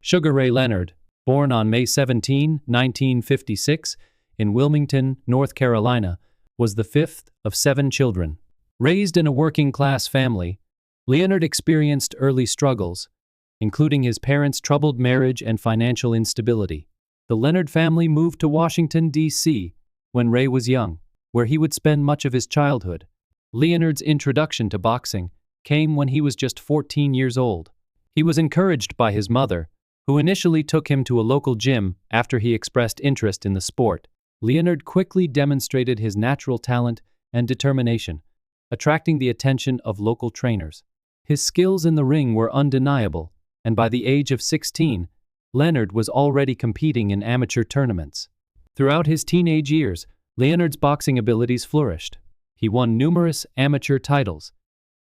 Sugar Ray Leonard, born on May 17, 1956, in Wilmington, North Carolina, was the fifth of 7 children. Raised in a working-class family, Leonard experienced early struggles, including his parents' troubled marriage and financial instability. The Leonard family moved to Washington, D.C. when Ray was young, where he would spend much of his childhood. Leonard's introduction to boxing came when he was just 14 years old. He was encouraged by his mother, who initially took him to a local gym after he expressed interest in the sport. Leonard quickly demonstrated his natural talent and determination, attracting the attention of local trainers. His skills in the ring were undeniable, and by the age of 16, Leonard was already competing in amateur tournaments. Throughout his teenage years, Leonard's boxing abilities flourished. He won numerous amateur titles,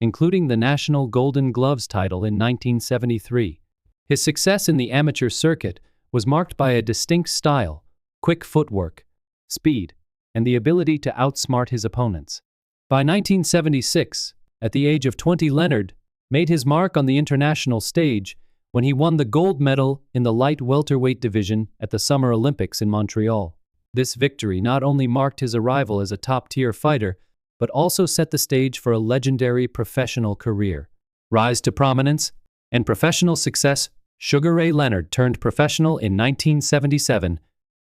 including the National Golden Gloves title in 1973. His success in the amateur circuit was marked by a distinct style, quick footwork, speed, and the ability to outsmart his opponents. By 1976, at the age of 20, Leonard made his mark on the international stage when he won the gold medal in the light welterweight division at the Summer Olympics in Montreal. This victory not only marked his arrival as a top-tier fighter, but also set the stage for a legendary professional career. Rise to prominence and professional success. Sugar Ray Leonard turned professional in 1977,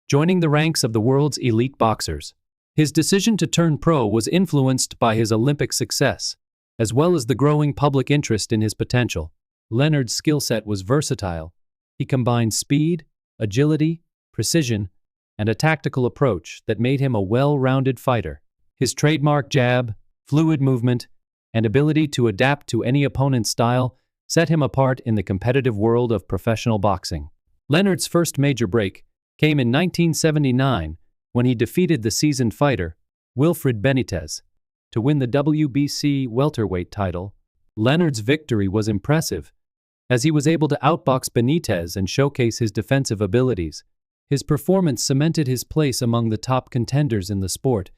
joining the ranks of the world's elite boxers. His decision to turn pro was influenced by his Olympic success, as well as the growing public interest in his potential. Leonard's skill set was versatile. He combined speed, agility, precision, and a tactical approach that made him a well-rounded fighter. His trademark jab, fluid movement, and ability to adapt to any opponent's style set him apart in the competitive world of professional boxing. Leonard's first major break came in 1979 when he defeated the seasoned fighter, Wilfred Benitez, to win the WBC welterweight title. Leonard's victory was impressive, as he was able to outbox Benitez and showcase his defensive abilities. His performance cemented his place among the top contenders in the sport,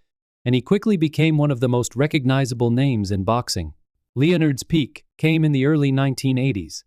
and he quickly became one of the most recognizable names in boxing. Leonard's peak came in the early 1980s,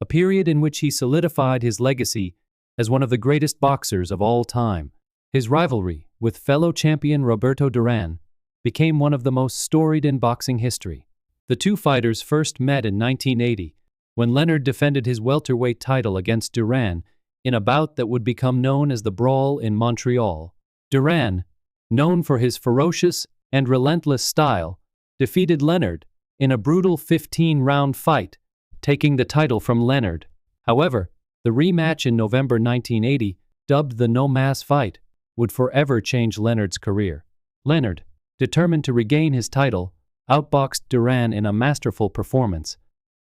a period in which he solidified his legacy as one of the greatest boxers of all time. His rivalry with fellow champion Roberto Duran became one of the most storied in boxing history. The two fighters first met in 1980, when Leonard defended his welterweight title against Duran in a bout that would become known as the Brawl in Montreal. Duran, known for his ferocious and relentless style, defeated Leonard in a brutal 15-round fight, taking the title from Leonard. However, the rematch in November 1980, dubbed the No Mas fight, would forever change Leonard's career. Leonard, determined to regain his title, outboxed Duran in a masterful performance,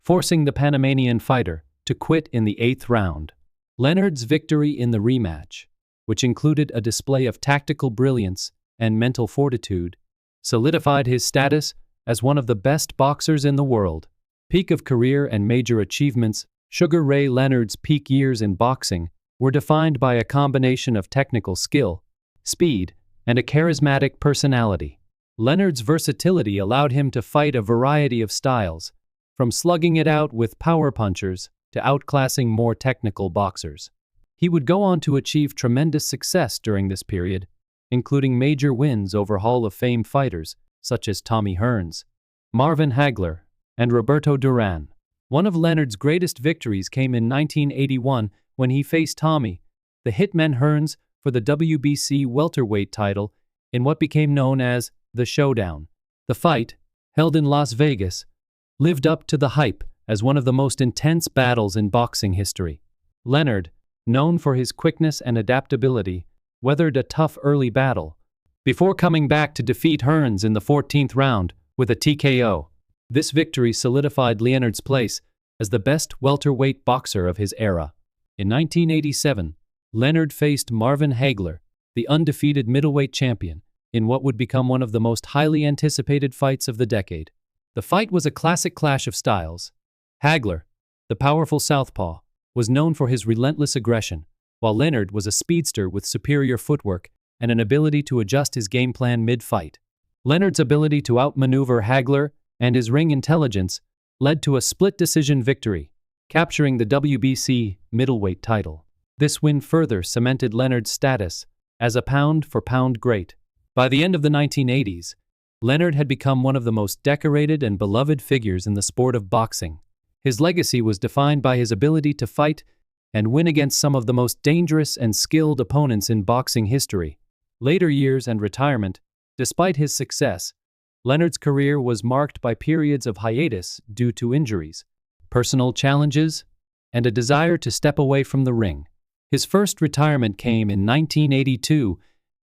forcing the Panamanian fighter to quit in the 8th round. Leonard's victory in the rematch, which included a display of tactical brilliance and mental fortitude, solidified his status as one of the best boxers in the world. Peak of career and major achievements. Sugar Ray Leonard's peak years in boxing were defined by a combination of technical skill, speed, and a charismatic personality. Leonard's versatility allowed him to fight a variety of styles, from slugging it out with power punchers to outclassing more technical boxers. He would go on to achieve tremendous success during this period, including major wins over Hall of Fame fighters such as Tommy Hearns, Marvin Hagler, and Roberto Duran. One of Leonard's greatest victories came in 1981 when he faced Tommy, the Hitman Hearns, for the WBC welterweight title in what became known as the Showdown. The fight, held in Las Vegas, lived up to the hype as one of the most intense battles in boxing history. Leonard, known for his quickness and adaptability, weathered a tough early battle before coming back to defeat Hearns in the 14th round with a TKO. This victory solidified Leonard's place as the best welterweight boxer of his era. In 1987, Leonard faced Marvin Hagler, the undefeated middleweight champion, in what would become one of the most highly anticipated fights of the decade. The fight was a classic clash of styles. Hagler, the powerful southpaw, was known for his relentless aggression, while Leonard was a speedster with superior footwork and an ability to adjust his game plan mid-fight. Leonard's ability to outmaneuver Hagler and his ring intelligence led to a split-decision victory, capturing the WBC middleweight title. This win further cemented Leonard's status as a pound-for-pound great. By the end of the 1980s, Leonard had become one of the most decorated and beloved figures in the sport of boxing. His legacy was defined by his ability to fight and win against some of the most dangerous and skilled opponents in boxing history. Later years and retirement, despite his success, Leonard's career was marked by periods of hiatus due to injuries, personal challenges, and a desire to step away from the ring. His first retirement came in 1982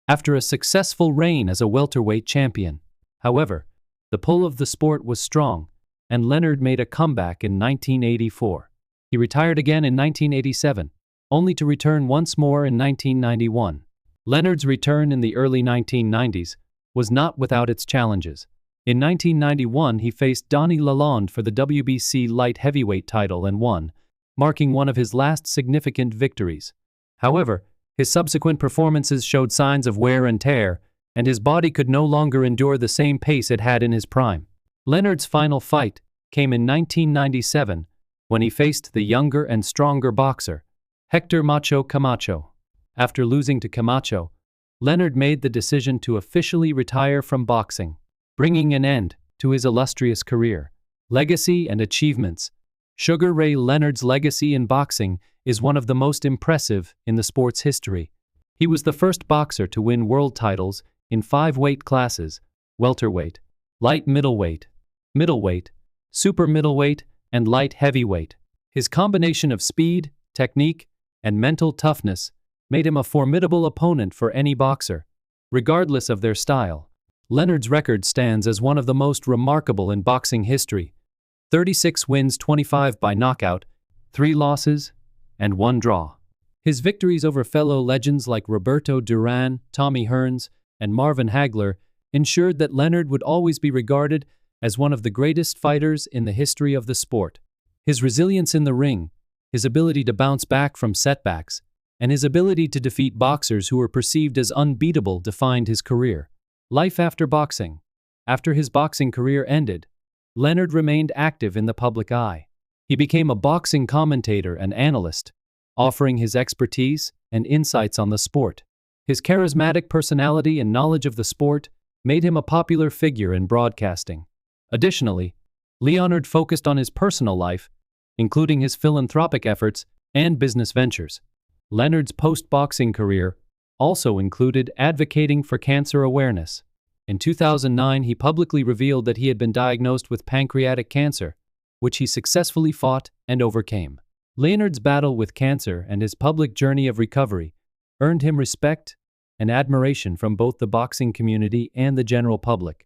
after a successful reign as a welterweight champion. However, the pull of the sport was strong, and Leonard made a comeback in 1984. He retired again in 1987, only to return once more in 1991. Leonard's return in the early 1990s was not without its challenges. In 1991, he faced Donnie Lalonde for the WBC light heavyweight title and won, marking one of his last significant victories. However, his subsequent performances showed signs of wear and tear, and his body could no longer endure the same pace it had in his prime. Leonard's final fight came in 1997 when he faced the younger and stronger boxer, Hector Macho Camacho. After losing to Camacho, Leonard made the decision to officially retire from boxing, bringing an end to his illustrious career. Legacy and achievements. Sugar Ray Leonard's legacy in boxing is one of the most impressive in the sport's history. He was the first boxer to win world titles in 5 weight classes: welterweight, light middleweight, middleweight, super middleweight, and light heavyweight. His combination of speed, technique, and mental toughness made him a formidable opponent for any boxer, regardless of their style. Leonard's record stands as one of the most remarkable in boxing history: 36 wins, 25 by knockout, 3 losses, and 1 draw. His victories over fellow legends like Roberto Duran, Tommy Hearns, and Marvin Hagler ensured that Leonard would always be regarded as one of the greatest fighters in the history of the sport. His resilience in the ring, his ability to bounce back from setbacks, and his ability to defeat boxers who were perceived as unbeatable defined his career. Life after boxing. After his boxing career ended, Leonard remained active in the public eye. He became a boxing commentator and analyst, offering his expertise and insights on the sport. His charismatic personality and knowledge of the sport made him a popular figure in broadcasting. Additionally, Leonard focused on his personal life, including his philanthropic efforts and business ventures. Leonard's post-boxing career also included advocating for cancer awareness. In 2009, he publicly revealed that he had been diagnosed with pancreatic cancer, which he successfully fought and overcame. Leonard's battle with cancer and his public journey of recovery earned him respect and admiration from both the boxing community and the general public.